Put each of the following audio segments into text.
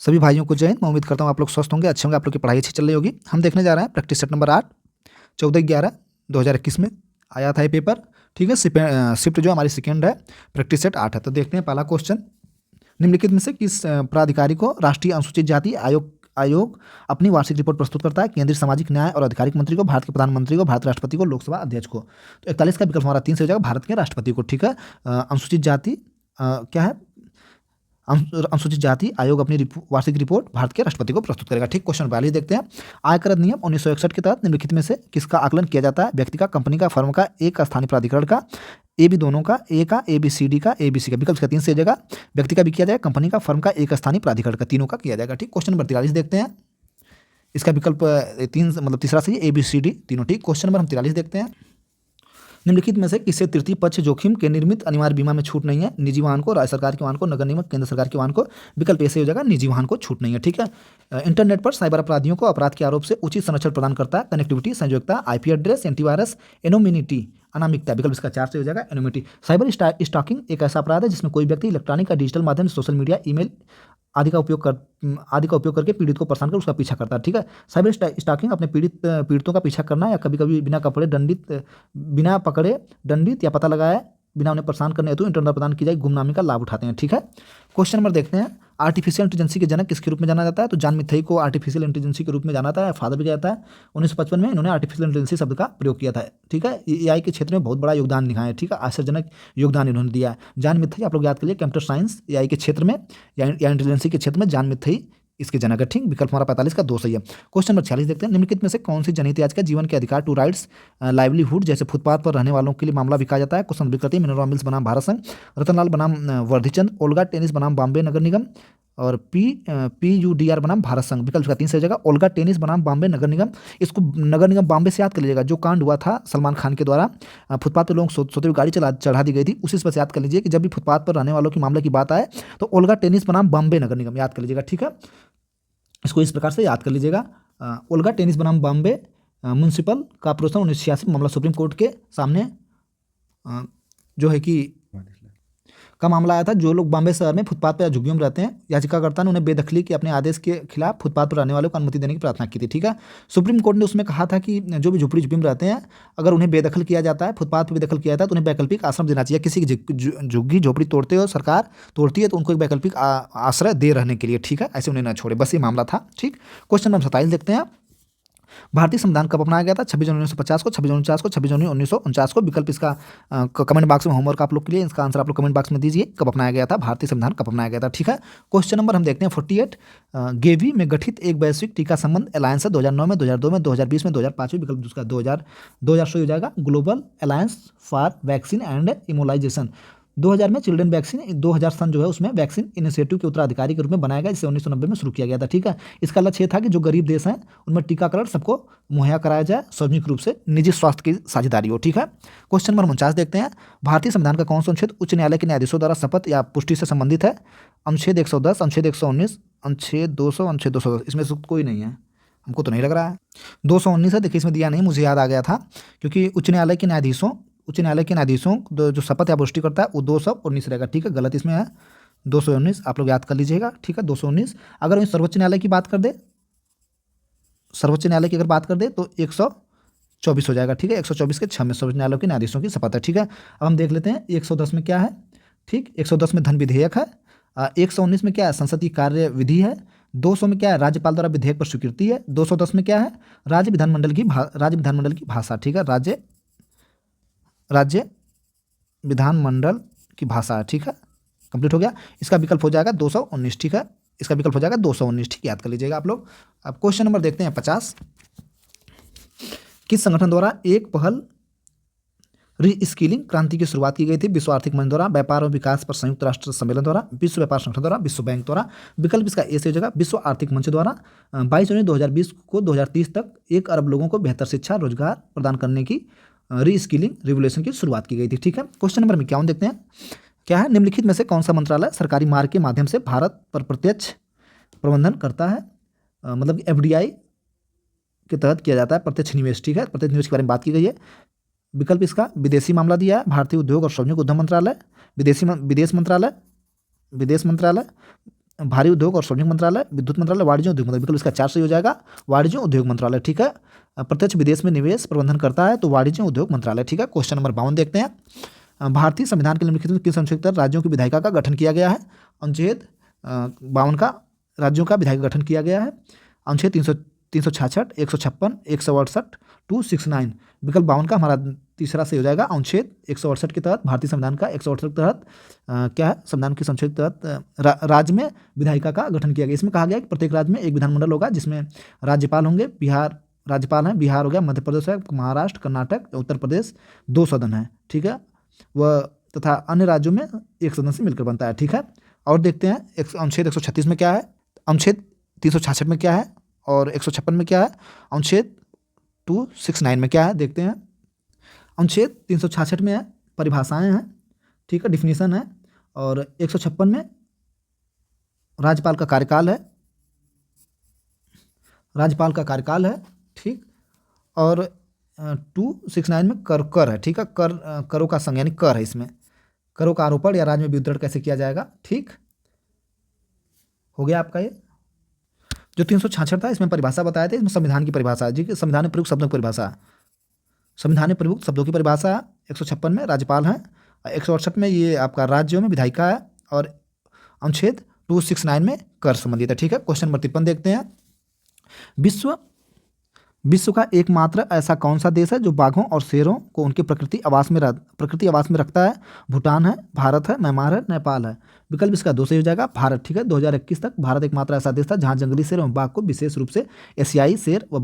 सभी भाइयों को जय हिंद। मैं उम्मीद करता हूँ आप लोग स्वस्थ होंगे, अच्छे होंगे, आप लोग की पढ़ाई अच्छी चल रही होगी। हम देखने जा रहे हैं प्रैक्टिस सेट नंबर 8 14/11/2021 में आया था ये पेपर। ठीक है, शिफ्ट जो हमारी सेकेंड है, प्रैक्टिस सेट 8 है। तो देखते हैं पहला क्वेश्चन। निम्नलिखित में से किस प्राधिकारी को राष्ट्रीय अनुसूचित जाति आयोग अपनी वार्षिक रिपोर्ट प्रस्तुत करता है? केंद्रीय सामाजिक न्याय और अधिकारिक मंत्री को, भारत के प्रधानमंत्री को, भारत राष्ट्रपति को, लोकसभा अध्यक्ष को। तो 41 का विकल्प हमारा 3 से हो जाएगा, भारत के राष्ट्रपति को। ठीक है, अनुसूचित जाति क्या है? अनुसूचित जाति आयोग अपनी वार्षिक रिपोर्ट भारत के राष्ट्रपति को प्रस्तुत करेगा। ठीक, क्वेश्चन 42 देखते हैं। आयकर अधिनियम 1961 के तहत निम्नलिखित में से किसका आकलन किया जाता है? व्यक्ति का, कंपनी का, फर्म का, एक स्थानीय प्राधिकरण का, ए बी दोनों का, ए का, ए बी सी डी का, ए बी सी का। विकल्प का 3 से जगह व्यक्ति का भी किया जाएगा, कंपनी का, फर्म का, एक स्थानीय प्राधिकरण का, तीनों का किया जाएगा। ठीक, क्वेश्चन नंबर 43 देखते हैं। इसका विकल्प 3 मतलब तीसरा सही है, ए बी सी डी तीनों। ठीक, क्वेश्चन नंबर हम 43 देखते हैं। निम्नलिखित में से किससे तृतीय पक्ष जोखिम के निर्मित अनिवार्य बीमा में छूट नहीं है? निजी वाहन को, राज्य सरकार के वाहन को, नगर निगम, केंद्र सरकार के वाहन को। विकल्प ए से हो जाएगा, निजी वाहन को छूट नहीं है। ठीक है, इंटरनेट पर साइबर अपराधियों को अपराध के आरोप से उचित संरक्षण प्रदान करता है। कनेक्टिविटी, संयोजकता, आईपी एड्रेस, एंटीवायरस, एनोमिनिटी, अनामिकता। विकल्प इसका 4 से हो जाएगा, एनोमिनिटी। साइबर स्टॉकिंग एक ऐसा अपराध है जिसमें कोई व्यक्ति इलेक्ट्रॉनिक या डिजिटल माध्यम से सोशल मीडिया, ईमेल आदि का उपयोग करके पीड़ित को परेशान कर उसका पीछा करता है। ठीक है, साइबर स्टॉकिंग अपने पीड़ितों का पीछा करना या कभी कभी बिना पकड़े दंडित या पता लगाए बिना उन्हें परेशान करने हेतु इंटरनेट प्रदान की जाए गुमनामी का लाभ उठाते हैं। ठीक है, क्वेश्चन नंबर देखते हैं। आर्टिफिशियल इंटेलिजेंसी के जनक किसके रूप में जाना जाता है? तो जॉन मिथई को आर्टिफिशियल इंटेलिजेंसी के रूप में जाना जाता है, फादर भी कहता है। 1955 में इन्होंने आर्टिफिशियल इंटेलिजेंसी शब्द का प्रयोग किया था। ठीक है, एआई के क्षेत्र में बहुत बड़ा योगदान दिखाया है। ठीक है, आश्चर्यजनक योगदान इन्होंने दिया है। जॉन मिथई आप लोग याद करिए, कंप्यूटर साइंस एआई के क्षेत्र में या इंटेलिजेंसी के क्षेत्र में जॉन मिथई इसके जनक है। ठीक, विकल्प हमारा 45 का 2 सही है। क्वेश्चन नंबर 46 देखते हैं। निम्नलिखित में से कौन सी जनहित याचिका जीवन के अधिकार टू राइट्स लाइवलीहुड जैसे फुटपाथ पर रहने वालों के लिए मामला विकाया जाता है? क्वेश्चन विकृति, मिनरल मिल्स बनाम भारत संघ, रतनलाल बनाम वर्धीचंद, ओल्गा टेनिस बनाम बॉम्बे नगर निगम और PUDR बनाम भारत संघ। विकल्प का 3 से जगह ओल्गा टेनिस बनाम बॉम्बे नगर निगम। इसको नगर निगम बॉम्बे से याद कर लीजिएगा, जो कांड हुआ था सलमान खान के द्वारा, फुटपाथ पर लोग सोते हुए गाड़ी चढ़ा दी गई थी, उसी से याद कर लीजिए कि जब भी फुटपाथ पर रहने वालों के मामले की बात आए तो ओल्गा टेनिस बनाम बॉम्बे नगर निगम याद कर लीजिएगा। ठीक है, इसको इस प्रकार से याद कर लीजिएगा। ओल्गा टेनिस बनाम बॉम्बे म्यूनसिपल कॉर्पोरेशन 1986 मामला सुप्रीम कोर्ट के सामने जो है कि का मामला आया था। जो लोग बॉम्बे शहर में फुटपाथ पर या झुग्गियों में रहते हैं, याचिकाकर्ता ने उन्हें बेदखली के अपने आदेश के खिलाफ फुटपाथ पर रहने वालों को अनुमति देने की प्रार्थना की थी। ठीक है, सुप्रीम कोर्ट ने उसमें कहा था कि जो भी झुपड़ी में रहते हैं, अगर उन्हें बेदखल किया जाता है, फुटपाथ पर बेदखल किया जाता है, तो उन्हें वैकल्पिक आश्रम देना चाहिए। किसी की झुग्गी झोपड़ी तोड़ते हो, सरकार तोड़ती है, तो उनको एक वैकल्पिक आश्रय दे रहने के लिए। ठीक है, ऐसे उन्हें न छोड़े, बस ये मामला था। ठीक, क्वेश्चन नंबर 27 देखते हैं। भारतीय संविधान कब अपनाया गया था? 26 जनवरी 1950 को, 26 जनवरी 1949 को, 26 जनवरी 1949 को। विकल्प इसका कमेंट बॉक्स में होमवर्क आप लोग के लिए, इसका आंसर आप लोग कमेंट बॉक्स में दीजिए, कब अपनाया गया था, भारतीय संविधान कब अपनाया गया था। ठीक है, क्वेश्चन नंबर हम देखते हैं 48। गेवी में गठित एक वैश्विक टीका संबंध अलायंस है 2009 में, 2002 में, 2020 में, 2005 में। विकल्प उसका 2000 हो जाएगा, global alliance for vaccine and immunization. 2000 में चिल्ड्रन वैक्सीन, 2000 सन जो है उसमें वैक्सीन इनिशिएटिव के उत्तराधिकारी के रूप में बनाया गया, जिसे 1990 में शुरू किया गया था। ठीक है, इसका लक्ष्य था कि जो गरीब देश हैं उनमें टीकाकरण सबको मुहैया कराया जाए, सार्वजनिक रूप से निजी स्वास्थ्य की साझेदारी हो। ठीक है, क्वेश्चन नंबर 49 देखते हैं। भारतीय संविधान का कौन सा अनुच्छेद उच्च न्यायालय के न्यायाधीशों द्वारा शपथ या पुष्टि से संबंधित है? अनुच्छेद 110, अनुच्छेद 119, अनुच्छेद 200, अनुच्छेद 210। इसमें से कोई नहीं है, हमको तो नहीं लग रहा है। 219 है, देखिए इसमें दिया नहीं, मुझे याद आ गया था, क्योंकि उच्च न्यायालय के न्यायाधीशों जो शपथ या पुष्टि करता है वो 219 रहेगा। ठीक है, गलत इसमें है 219, आप लोग याद कर लीजिएगा। ठीक है, 219। अगर सर्वोच्च न्यायालय की बात कर दे, सर्वोच्च न्यायालय की अगर बात कर दे तो 124 हो जाएगा। ठीक है, 124 के 6 में सर्वोच्च न्यायालय के न्यायाधीशों की शपथ है। ठीक है, अब हम देख लेते हैं 110 में क्या है। ठीक, 110 में धन विधेयक है। 119 में क्या है? संसदीय कार्य विधि है। 200 में क्या है? राज्यपाल द्वारा विधेयक पर स्वीकृति है। 210 में क्या है? राज्य विधानमंडल की भाषा। ठीक है, राज्य विधानमंडल की भाषा है। ठीक है, कंप्लीट हो गया। इसका विकल्प हो जाएगा 219। ठीक है, इसका विकल्प हो जाएगा 219। ठीक, याद कर लीजिएगा आप लोग। अब क्वेश्चन नंबर देखते हैं 50। किस संगठन द्वारा एक पहल रीस्किलिंग क्रांति की शुरुआत की गई थी? विश्व आर्थिक मंच द्वारा, व्यापार और विकास पर संयुक्त राष्ट्र सम्मेलन द्वारा, विश्व व्यापार संगठन द्वारा, विश्व बैंक द्वारा। विकल्प इसका ए से हो जाएगा, विश्व आर्थिक मंच द्वारा। 22 जनवरी 2020 को 2030 तक 1 अरब लोगों को बेहतर शिक्षा रोजगार प्रदान करने की रीस्किलिंग रिवोल्यूशन की शुरुआत की गई थी। ठीक है, क्वेश्चन नंबर 51 देखते हैं। क्या है? निम्नलिखित में से कौन सा मंत्रालय सरकारी मार्ग के माध्यम से भारत पर प्रत्यक्ष प्रबंधन करता है? मतलब FDI के तहत किया जाता है प्रत्यक्ष निवेश। ठीक है, प्रत्यक्ष निवेश के बारे में बात की गई है। विकल्प इसका विदेशी मामला दिया है, भारतीय उद्योग और सार्वजनिक उद्यम मंत्रालय, विदेश मंत्रालय, भारी उद्योग और सार्वजनिक मंत्रालय, विद्युत मंत्रालय, वाणिज्य उद्योग मंत्रालय। विकल्प इसका 4 सही हो जाएगा, वाणिज्य उद्योग मंत्रालय। ठीक है, प्रत्यक्ष विदेश में निवेश प्रबंधन करता है तो वाणिज्य उद्योग मंत्रालय। ठीक है, क्वेश्चन नंबर 52 देखते हैं। भारतीय संविधान के निम्नलिखित में किस अनुच्छेद तहत राज्यों की विधायिका का गठन किया गया है? अनुच्छेद 52 का राज्यों का विधायिका गठन किया गया है। अनुच्छेद 366, 156, 168, 269। विकल्प 52 का हमारा तीसरा सही हो जाएगा। अनुच्छेद 168 के तहत भारतीय संविधान का 168 के तहत क्या है, संविधान के संशोधित के तहत राज्य में विधायिका का गठन किया गया। इसमें कहा गया कि प्रत्येक राज्य में एक विधानमंडल होगा जिसमें राज्यपाल होंगे। बिहार राज्यपाल हैं, बिहार हो गया, मध्य प्रदेश है, महाराष्ट्र, कर्नाटक, उत्तर प्रदेश 2 सदन है। ठीक है, वह तथा अन्य राज्यों में एक सदन से मिलकर बनता है। ठीक है, और देखते हैं अनुच्छेद 136 में क्या है, अनुच्छेद 366 में क्या है और 156 में क्या है, अनुच्छेद 269 में क्या है, देखते हैं। अनुच्छेद 366 में है परिभाषाएं हैं, ठीक है, डिफिनीशन है, और 156 में राज्यपाल का कार्यकाल है, राज्यपाल का कार्यकाल है। ठीक, और 269 में कर है। ठीक है, करों का संज्ञा यानी कर है, इसमें करों का आरोपण या राज्य में वितरण कैसे किया जाएगा। ठीक, हो गया आपका ये जो 366 था, इसमें परिभाषा बताया था, इसमें संविधान की परिभाषा है जी, कि संविधान में प्रयुक्त शब्दों की परिभाषा, संविधान में प्रयुक्त शब्दों की परिभाषा। 156 में राज्यपाल हैं, 168 में ये आपका राज्यों में विधायिका है, और अनुच्छेद 269 में कर संबंधित है। ठीक है, क्वेश्चन नंबर 53 देखते हैं। विश्व का एकमात्र ऐसा कौन सा देश है जो बाघों और शेरों को उनके प्रकृति आवास में रखता है? भूटान है, भारत है, म्यांमार है, नेपाल है। विकल्प इसका 2 सही हो जाएगा, भारत। ठीक है, 2021 तक भारत एकमात्र ऐसा देश था जहां जंगली शेर एवं बाघ को विशेष रूप से एशियाई शेर व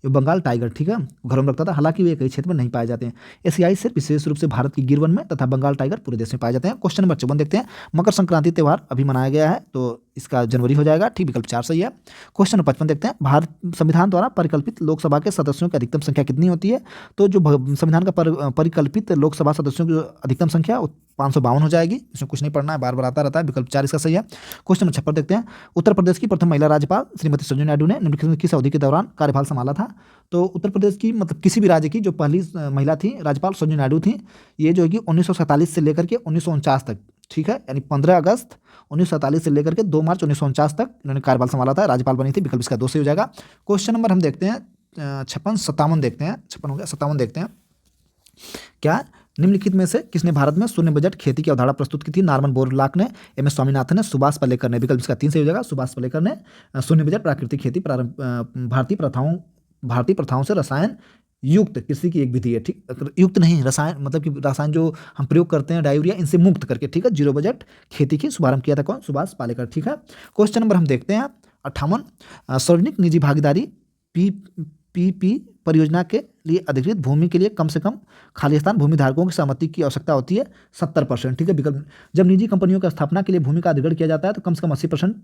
बंगाल टाइगर, ठीक है, घरों में रखता था। हालांकि वे कई क्षेत्र में नहीं पाए जाते हैं। एशियाई शेर विशेष रूप से भारत की गिर वन में तथा बंगाल टाइगर पूरे देश में पाए जाते हैं। क्वेश्चन नंबर 54 देखते हैं। मकर संक्रांति त्यौहार अभी मनाया गया है तो इसका जनवरी हो जाएगा। ठीक, विकल्प 4 सही है। क्वेश्चन नंबर 55 देखते हैं। भारत संविधान द्वारा परिकल्पित लोकसभा के सदस्यों की अधिकतम संख्या कितनी होती है? तो जो संविधान का परिकल्पित लोकसभा सदस्यों की अधिकतम संख्या 552 हो जाएगी। इसमें कुछ नहीं पढ़ना है, बार बार आता रहता है। विकल्प 4 इसका सही है। क्वेश्चन नंबर 56 देखते हैं। उत्तर प्रदेश की प्रथम महिला राज्यपाल श्रीमती सरोजिनी नायडू ने निम्नलिखित में किस अवधि के दौरान कार्यभार संभाला था? तो उत्तर प्रदेश की मतलब किसी भी राज्य की जो पहली महिला थी राज्यपाल सरोजिनी नायडू थी। ये जो है कि 1947 से लेकर के 1949 तक, ठीक है, यानी 15 अगस्त 1947 से लेकर के 2 मार्च 1949 तक इन्होंने कार्यभार संभाला था, राज्यपाल बनी थी। विकल्प इसका 2 सही हो जाएगा। क्वेश्चन नंबर हम देखते हैं 57 देखते हैं, 56 हो गया, 57 देखते हैं। क्या निम्नलिखित में से किसने भारत में शून्य बजट खेती की अवधारणा प्रस्तुत की थी? नॉर्मन बोरलॉग ने, एम एस स्वामीनाथन ने, सुभाष पालेकर ने। विकल्प इसका 3 सही हो जाएगा, सुभाष पालेकर ने। शून्य बजट प्राकृतिक खेती भारतीय प्रथाओं से रसायन युक्त कृषि की एक विधि है। ठीक, युक्त नहीं, रसायन मतलब कि रसायन जो हम प्रयोग करते हैं डायूरिया, इनसे मुक्त करके, ठीक है, जीरो बजट खेती की शुभारंभ किया था कौन? सुभाष पालेकर। ठीक है, क्वेश्चन नंबर हम देखते हैं 58। सार्वजनिक निजी भागीदारी पीपीपी परियोजना के लिए अधिकृत भूमि के लिए कम से कम खाली स्थान भूमि धारकों की सहमति की आवश्यकता होती है 70%। ठीक है, विकल्प जब निजी कंपनियों की स्थापना के लिए भूमि का अधिग्रहण किया जाता है तो कम से कम 80%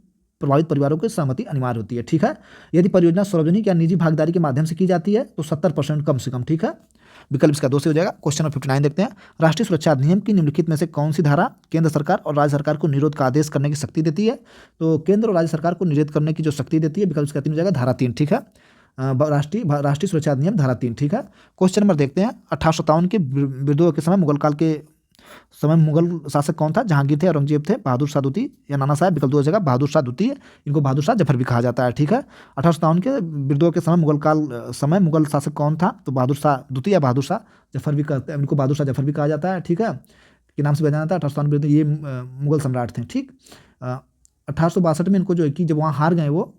प्रभावित परिवारों की सहमति अनिवार्य होती है। ठीक है, यदि परियोजना सार्वजनिक या निजी भागीदारी के माध्यम से की जाती है तो 70% कम से कम। ठीक है, विकल्प इसका 2 से हो जाएगा। क्वेश्चन नंबर 59 देखते हैं। राष्ट्रीय सुरक्षा अधिनियम की निम्नलिखित में से कौन सी धारा केंद्र सरकार और राज्य सरकार को निरोध का आदेश करने की शक्ति देती है? तो केंद्र और राज्य सरकार को निरोध करने की जो शक्ति देती है, विकल्प इसका 3 हो जाएगा, धारा 3। ठीक है, राष्ट्रीय सुरक्षा अधिनियम धारा 3। ठीक है, क्वेश्चन नंबर देखते हैं। 1857 के विद्रोह के समय मुगल काल के समय मुगल शासक कौन था? जहांगीर थे, औरंगजेब थे, बहादुर शाह द्वितीय या नाना साहब? विकल्प 2 हो जाएगा, बहादुर शाह द्वितीय। इनको बहादुर शाह जफर भी कहा जाता है। ठीक है, 1857 के विद्रोह के समय मुगल शासक कौन था? तो बहादुर शाह द्वितीय या बहादुर शाह जफर भी कहते हैं, इनको बहादुर शाह जफर भी कहा जाता है। ठीक है, के नाम से जाना जाता है। 1857 विरुद्ध ये मुगल सम्राट थे। ठीक, 1862 में इनको जो है कि जब वहाँ हार गए वो,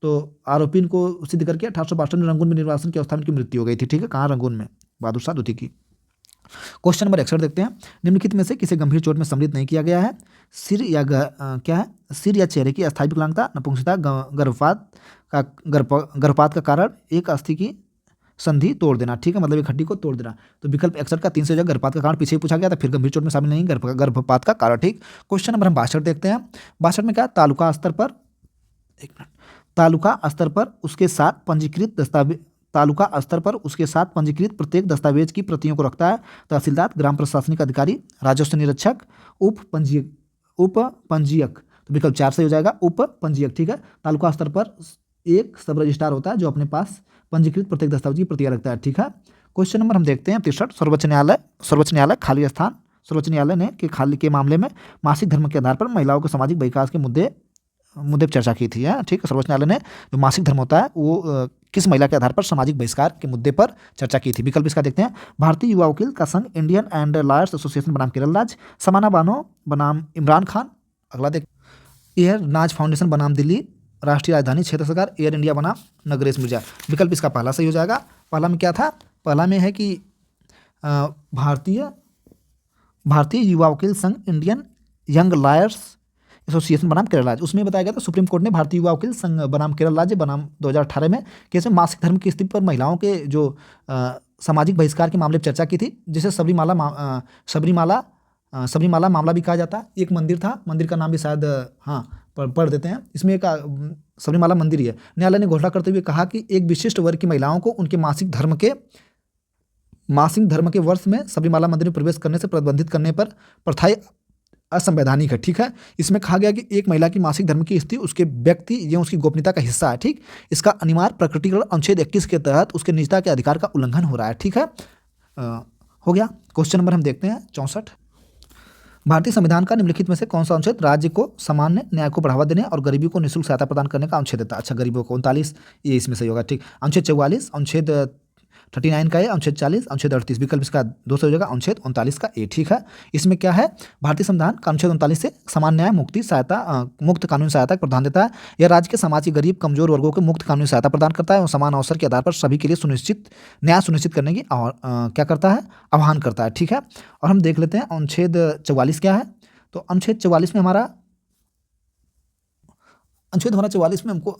तो आरोपी इनको सिद्ध करके 1862 में रंगून में निर्वासन की अवस्था में इनकी मृत्यु हो गई थी। ठीक है, कहाँ? रंगून में, बहादुर शाह द्वितीय की। क्वेश्चन नंबर 61 देखते हैं। निम्नलिखित में से किसे गंभीर चोट में सम्मिलित नहीं किया गया है? सिर या क्या है? सिर या चेहरे की अस्थायी विकलांगता, नपुंसकता, गर्भपात का कारण एक अस्थि की संधि तोड़ देना। ठीक है, मतलब एक हड्डी को तोड़ देना। तो विकल्प 61 का 3 से गर्भपात का कारण पीछे पूछा गया था, फिर गंभीर चोट में शामिल नहीं, गर्भपात का कारण। ठीक, क्वेश्चन नंबर हम 62 देखते हैं। 62 में क्या? तालुका स्तर पर, एक मिनट, तालुका स्तर पर उसके साथ पंजीकृत प्रत्येक दस्तावेज की प्रतियों को रखता है तहसीलदार, ग्राम प्रशासनिक अधिकारी, राजस्व निरीक्षक, उप पंजीयक। तो विकल्प 4 से हो जाएगा, उप पंजीयक। ठीक है, तालुका स्तर पर एक सब रजिस्ट्रार होता है जो अपने पास पंजीकृत प्रत्येक दस्तावेज की प्रतियां रखता है। ठीक है, क्वेश्चन नंबर हम देखते हैं 63। सर्वोच्च न्यायालय खाली स्थान, सर्वोच्च न्यायालय ने कि खाली के मामले में मासिक धर्म के आधार पर महिलाओं के सामाजिक विकास के मुद्दे मुद्दे पर चर्चा की थी। ठीक है, सर्वोच्च न्यायालय ने जो मासिक धर्म होता है वो किस महिला के आधार पर सामाजिक बहिष्कार के मुद्दे पर चर्चा की थी। विकल्प इसका देखते हैं। भारतीय युवा वकील का संघ, इंडियन एंड लॉयर्स एसोसिएशन बनाम केरल राज्य, समाना बानो बनाम इमरान खान। अगला देख, एयर नाज फाउंडेशन बनाम दिल्ली राष्ट्रीय राजधानी क्षेत्र सरकार, एयर इंडिया बनाम नगरेश मिर्जा। विकल्प इसका पहला सही हो जाएगा। पहला में क्या था? पहला में है कि भारतीय युवा वकील संघ, इंडियन यंग लॉयर्स एसोसिएशन बनाम केरल राज्य। उसमें बताया गया था सुप्रीम कोर्ट ने भारतीय युवा वकील संघ बनाम केरल राज्य बनाम 2018 में केस में मासिक धर्म की स्थिति पर महिलाओं के जो सामाजिक बहिष्कार के मामले पर चर्चा की थी, जिसे सबरीमाला मामला भी कहा जाता। एक मंदिर था, मंदिर का नाम भी शायद पढ़ देते हैं। इसमें एक सबरीमाला मंदिर ही है। न्यायालय ने घोषणा करते हुए कहा कि एक विशिष्ट वर्ग की महिलाओं को उनके मासिक धर्म के वर्ष में सबरीमाला मंदिर में प्रवेश करने से प्रतिबंधित करने पर प्रथाएं असंवैधानिक है। ठीक है, इसमें कहा गया कि एक महिला की मासिक धर्म की स्थिति उसके व्यक्ति या उसकी गोपनीयता का हिस्सा है। ठीक, इसका अनिवार्य प्रकटीकरण अनुच्छेद 21 के तहत उसके निजता के अधिकार का उल्लंघन हो रहा है। ठीक है, हो गया। क्वेश्चन नंबर हम देखते हैं 64। भारतीय संविधान का निम्नलिखित में से कौन सा अनुच्छेद राज्य को सामान्य न्याय को बढ़ावा देने और गरीबी को निःशुल्क सहायता प्रदान करने का अनुच्छेद देता है? अच्छा, गरीबों को 39, ये इसमें सही होगा। ठीक, अनुच्छेद 44, अनुच्छेद 39 का ए, अनुच्छेद 40, अनुच्छेद 38। विकल्प इसका 2 सही हो जाएगा, अनुच्छेद 39 का ए। ठीक है, इसमें क्या है? भारतीय संविधान का अनुच्छेद 39 से समान न्याय मुक्त कानूनी सहायता का प्रावधान देता है। यह राज्य के समाज के गरीब कमजोर वर्गों को मुक्त कानूनी सहायता प्रदान करता है और समान अवसर के आधार पर सभी के लिए न्याय सुनिश्चित करने की क्या करता है? आह्वान करता है। ठीक है, और हम देख लेते हैं अनुच्छेद 44 क्या है। तो अनुच्छेद 44 में हमारा 44 में हमको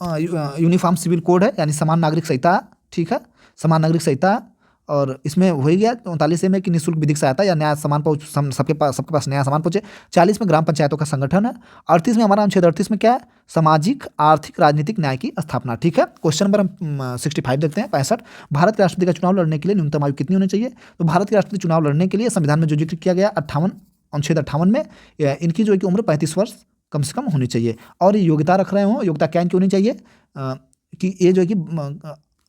यूनिफॉर्म सिविल कोड है, यानी समान नागरिक संहिता। ठीक है, समान नागरिक संहिता। और इसमें हो ही गया 39 में कि निःशुल्क विधिक सहायता या न्याय समान पहुँच, सबके पास न्याय समान पहुँचे। 40 में ग्राम पंचायतों का संगठन है। 38 में हमारा अनुच्छेद 38 में क्या है? सामाजिक, आर्थिक, राजनीतिक न्याय की स्थापना। ठीक है, क्वेश्चन नंबर हम 65 देखते हैं। 65, भारत के राष्ट्रपति का चुनाव लड़ने के लिए न्यूनतम आयु कितनी होनी चाहिए? तो भारत के राष्ट्रपति चुनाव लड़ने के लिए संविधान में जो जिक्र किया गया 58, अनुच्छेद 58 में इनकी जो है कि उम्र 35 वर्ष कम से कम होनी चाहिए। और ये योग्यता रख रहे हों, योग्यता क्या इनकी होनी चाहिए? कि ये जो है कि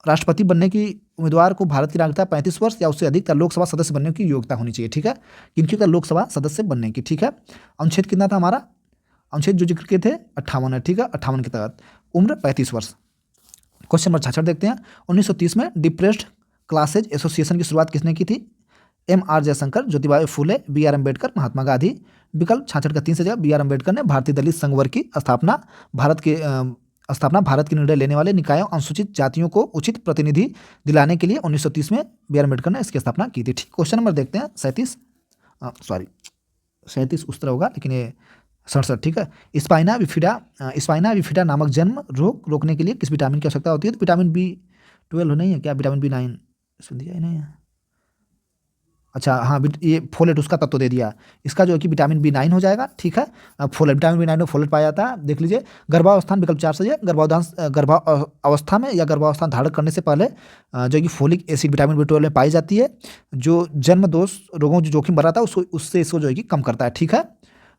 राष्ट्रपति बनने की उम्मीदवार को भारत की नागरिकता 35 वर्ष या उससे अधिक का लोकसभा सदस्य बनने की योग्यता होनी चाहिए। ठीक है, किनकी का? लोकसभा सदस्य बनने की। ठीक है, अनुच्छेद कितना था हमारा? अनुच्छेद जो जिक्र किए थे 58 है। ठीक है, 58 के तहत उम्र 35 वर्ष। क्वेश्चन नंबर 66 देखते हैं। 1930 में डिप्रेस्ड क्लासेज एसोसिएशन की शुरुआत किसने की थी? M.R. जयशंकर, ज्योतिबा फुले, B.R. अम्बेडकर, महात्मा गांधी। विकल्प 66 का 3 से जगह B.R. अम्बेडकर ने भारतीय दलित संघ वर्ग की स्थापना भारत के निर्णय लेने वाले निकायों, अनुसूचित जातियों को उचित प्रतिनिधि दिलाने के लिए 1930 में B.R. अम्बेडकर ने इसकी स्थापना की थी। ठीक, क्वेश्चन नंबर देखते हैं 37 उस तरह होगा, लेकिन ये 67। ठीक है, स्पाइना बिफिडा नामक जन्म रोग रोकने के लिए किस विटामिन की आवश्यकता होती है? तो विटामिन B12 नहीं है क्या? विटामिन B9 इसमें दिया ही नहीं है। अच्छा हाँ, ये फोलेट उसका तत्व दे दिया। इसका जो है कि विटामिन B9 हो जाएगा। ठीक है, विटामिन B9 में फोलेट पाया जाता है। देख लीजिए, गर्भावस्थान विकल्प 4 से है। गर्भावस्था में या गर्भावस्थान धारण करने से पहले जो है कि फोलिक एसिड विटामिन B12 में पाई जाती है, जो जन्म दोष रोगों जो जोखिम बढ़ाता है उससे इसको जो है कि कम करता है। ठीक है,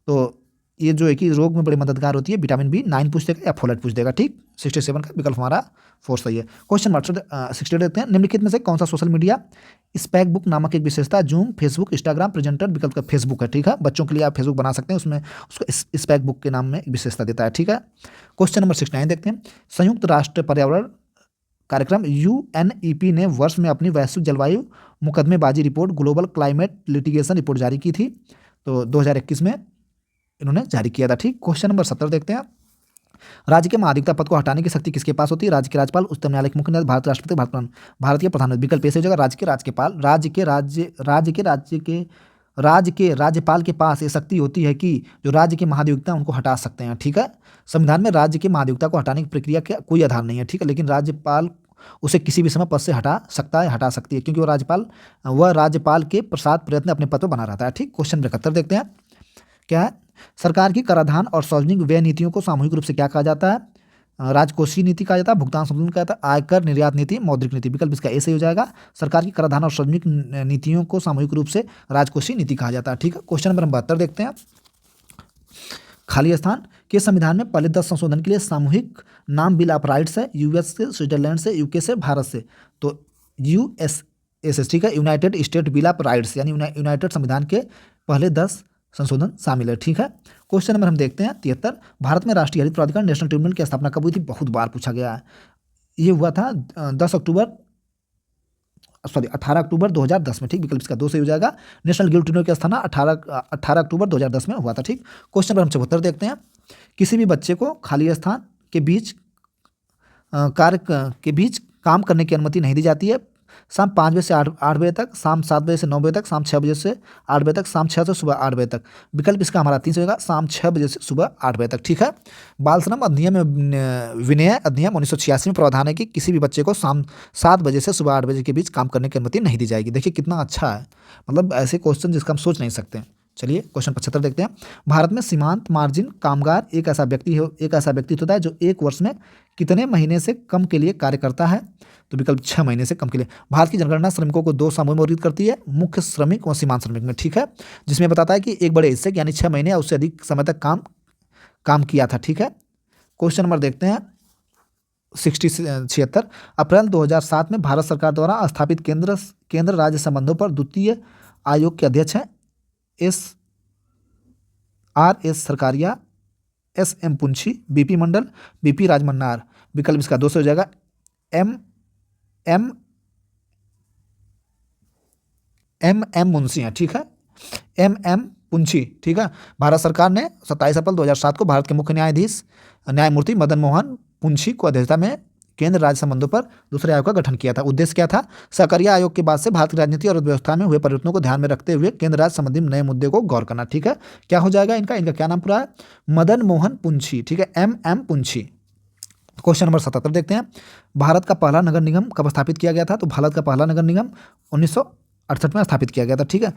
तो ये जो है कि रोग में बड़ी मददगार होती है। विटामिन B9 पूछ देगा या फोलेट पूछ देगा। ठीक, 67 का विकल्प हमारा 4 सही है। क्वेश्चन नंबर 68 देखते हैं। निम्नलिखित में से कौन सा सोशल मीडिया स्पैक बुक नामक एक विशेषता? Zoom, Facebook, Instagram, presenter. विकल्प का फेसबुक है। ठीक है, बच्चों के लिए आप फेसबुक बना सकते हैं, उसमें उसको स्पैक बुक के नाम में एक विशेषता देता है। ठीक है, क्वेश्चन नंबर 69 देखते हैं। संयुक्त राष्ट्र पर्यावरण कार्यक्रम UNEP ने वर्ष में अपनी वैश्विक जलवायु मुकदमेबाजी report, global climate litigation report जारी की थी। तो 2021 में इन्होंने जारी किया था। ठीक, क्वेश्चन नंबर 70 देखते हैं। राज्य के महाधिवक्ता पद को हटाने की शक्ति किसके पास होती है? राज्य के राज्यपाल, उच्चतम न्यायालय के मुख्य न्यायाधीश, भारत राष्ट्रपति, भारत के प्रधानमंत्री। विकल्प ऐसे हो जाएगा राज्य के राज्यपाल। राज्य के राज्यपाल के पास ये शक्ति होती है कि जो राज्य के महाधिवक्ता उनको हटा सकते हैं। ठीक है, संविधान में राज्य के महाधिवक्ता को हटाने की प्रक्रिया का कोई आधार नहीं है। ठीक है, लेकिन राज्यपाल उसे किसी भी समय पद से हटा सकता है, हटा सकती है, क्योंकि वह राज्यपाल के प्रसाद प्रयत्न अपने पद पर बना रहता है। ठीक, क्वेश्चन नंबर 71 देखते हैं। क्या है? सरकार की कराधान और सार्वजनिक व्यय नीतियों को सामूहिक रूप से क्या कहा जाता है? राजकोषीय नीति कहा जाता है, भुगतान संतुलन कहा जाता है, आयकर निर्यात नीति, मौद्रिक नीति। विकल्प इसका ऐसे ही हो जाएगा। सरकार की कराधान और सार्वजनिक नीतियों को सामूहिक रूप से राजकोषीय नीति कहा जाता है। ठीक है, क्वेश्चन नंबर 72 देखते हैं। खाली स्थान के संविधान में पहले 10 संशोधन के लिए सामूहिक नाम बिल ऑफ राइट्स है। US से, स्विट्जरलैंड से, UK से, भारत से। तो USSR, ठीक है, United state bill of rights, यानी यूनाइटेड संविधान के पहले 10 संशोधन शामिल है। ठीक है, क्वेश्चन नंबर हम देखते हैं 73। भारत में राष्ट्रीय हरित प्राधिकरण नेशनल ट्रिब्यूनल की स्थापना कब हुई थी? बहुत बार पूछा गया है। ये हुआ था 18 अक्टूबर 2010 में। ठीक, विकल्प इसका 2 सही हो जाएगा। नेशनल गिल्ड ट्रिब्यूनल की स्थापना 18 अक्टूबर 2010 में हुआ था। ठीक, क्वेश्चन नंबर हम 74 देखते हैं। किसी भी बच्चे को खाली स्थान के बीच काम करने की अनुमति नहीं दी जाती है। शाम 5 बजे से 8 बजे तक, शाम 7 बजे से 9 बजे तक, शाम 6 बजे से 8 बजे तक, शाम 6 से सुबह 8 बजे तक। विकल्प इसका हमारा 3 होगा, शाम 6 बजे से सुबह 8 बजे तक। ठीक है, बाल श्रम अधिनियम विनय अधिनियम 1986 में प्रावधान है कि किसी भी बच्चे को शाम 7 बजे से सुबह 8 बजे के बीच काम करने की अनुमति नहीं दी जाएगी। देखिए कितना अच्छा है, मतलब ऐसे क्वेश्चन जिसका हम सोच नहीं सकते। चलिए क्वेश्चन 75 देखते हैं। भारत में सीमांत मार्जिन कामगार एक ऐसा व्यक्ति होता है जो एक वर्ष में कितने महीने से कम के लिए कार्य करता है? तो विकल्प 6 महीने से कम के लिए। भारत की जनगणना श्रमिकों को 2 समूह में वर्गीकृत करती है, मुख्य श्रमिक और सीमांत श्रमिक में। ठीक है, जिसमें बताता है कि एक बड़े हिस्से यानी 6 महीने या उससे अधिक समय तक काम किया था। ठीक है, क्वेश्चन नंबर देखते हैं 76। अप्रैल 2007 में भारत सरकार द्वारा स्थापित केंद्र राज्य संबंधों पर द्वितीय आयोग के अध्यक्ष हैं RS Sarkaria, SM Punchhi, BP मंडल, BP राजमन्नार। विकल्प इसका 2 हो जाएगा। MM मुंशी हैं। ठीक है, MM पुंछी। ठीक है, भारत सरकार ने 27 अप्रैल 2007 को भारत के मुख्य न्यायमूर्ति मदन मोहन पुंछी को अध्यक्षता में केंद्र राज्य संबंधों पर दूसरे आयोग का गठन किया था। उद्देश्य क्या था? सहकारिया आयोग के बाद से भारत की राजनीति और व्यवस्था में हुए परिवर्तनों को ध्यान में रखते हुए केंद्र राज्य संबंधी नए मुद्दे को गौर करना। ठीक है, क्या हो जाएगा इनका क्या नाम पूरा है? मदन मोहन पुंछी। ठीक है, MM पुंछी। क्वेश्चन नंबर 77 देखते हैं। भारत का पहला नगर निगम कब स्थापित किया गया था? तो भारत का पहला नगर निगम 1968 में स्थापित किया गया था। ठीक है,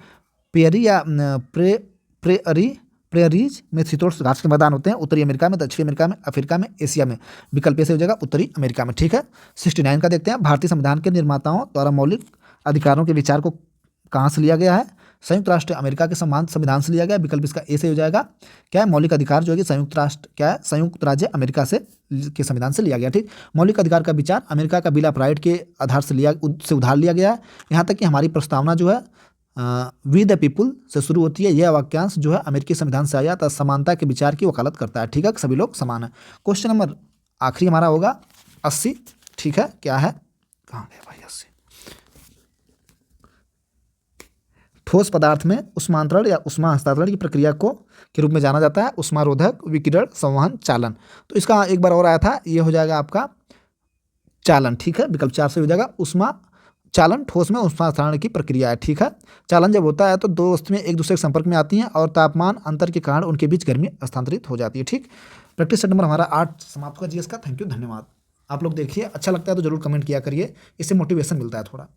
प्रेयरीज में शीतोष्ण घास के मैदान होते हैं, उत्तरी अमेरिका में, दक्षिणी अमेरिका में, अफ्रीका में, एशिया में। विकल्प से हो जाएगा उत्तरी अमेरिका में। ठीक है, 69 का देखते हैं। भारतीय संविधान के निर्माताओं द्वारा मौलिक अधिकारों के विचार को कहाँ से लिया गया है? संयुक्त राष्ट्र अमेरिका के संविधान से लिया गया। विकल्प इसका ए से हो जाएगा। क्या है? मौलिक अधिकार जो है कि संयुक्त राज्य अमेरिका के संविधान से लिया गया। ठीक, मौलिक अधिकार का विचार अमेरिका का बिल ऑफ राइट के आधार से उधार लिया गया है। यहाँ तक कि हमारी प्रस्तावना जो है वी द पीपुल से शुरू होती है। यह वाक्यांश जो है अमेरिकी संविधान से आया था, समानता के विचार की वकालत करता है। ठीक है, सभी लोग समान है। क्वेश्चन नंबर आखिरी हमारा होगा 80। ठीक है, क्या है? कहाँ गए भाई 80? ठोस पदार्थ में ऊष्मांतरण या ऊष्मा हस्तांतरण की प्रक्रिया के रूप में जाना जाता है ऊष्मारोधक, विकिरण, संवहन, चालन। तो इसका एक बार और आया था, ये हो जाएगा आपका चालन। ठीक है, विकल्प 4 से हो जाएगा। ऊष्मा चालन ठोस में ऊष्मा हस्तांतरण की प्रक्रिया है। ठीक है, चालन जब होता है तो दो वस्तुएं एक दूसरे के संपर्क में आती हैं और तापमान अंतर के कारण उनके बीच गर्मी हस्तांतरित हो जाती है। ठीक, प्रैक्टिस सेट नंबर हमारा 8 समाप्त हुआ जीएस का। थैंक यू, धन्यवाद। आप लोग देखिए, अच्छा लगता है तो जरूर कमेंट किया करिए, इससे मोटिवेशन मिलता है थोड़ा।